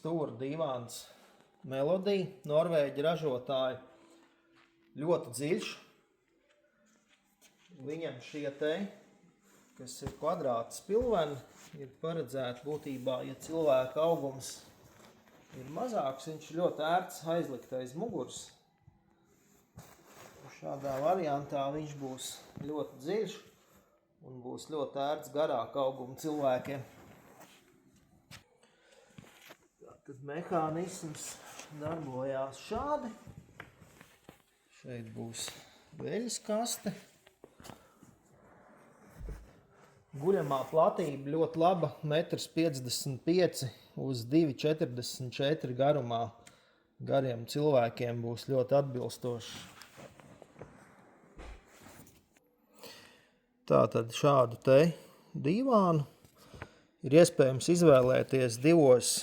stūra dīvāns Melodija, Norvēģi ražotāji, ļoti dziļš. Viņam šie te, kas ir kvadrāti spilveni, ir paredzēti būtībā, ja cilvēka augums ir mazāks, viņš ļoti ērts aizlikt aiz muguras. Šādā variantā viņš būs ļoti dziļš un būs ļoti ērts garāka auguma cilvēkiem. Tad mehānisms darbojās šādi. Šeit būs veļas kaste. Guļamā platība ļoti laba, 1,55 m uz 2,44 garumā. Gariem cilvēkiem būs ļoti atbilstoši. Tātad šādu te dīvānu ir iespējams izvēlēties divos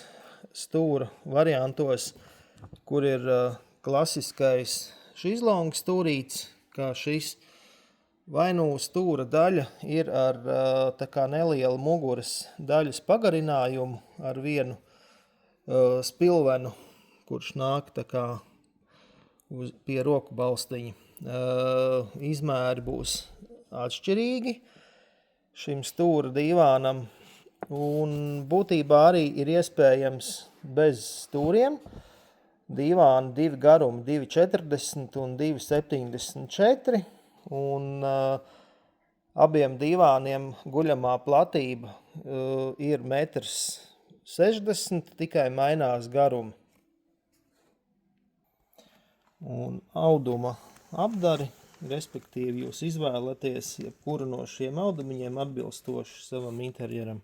stūra variantos, kur ir klasiskais šizlonga stūrīts, kā šis, vai nu stūra daļa ir ar tā kā nelielu muguras daļas pagarinājumu ar vienu spilvenu, kurš nāk tā kā pie roku balstiņa. Izmēri būs atšķirīgi šim stūra dīvānam, un būtībā arī ir iespējams bez stūriem. Dīvāni divi garumi, 2,40 un 2,74. Un abiem dīvāniem guļamā platība ir 1,60 m, tikai mainās garumi. Un auduma apdari, respektīvi jūs izvēlaties jebkuru no šiem audumiņiem atbilstoši savam interjeram.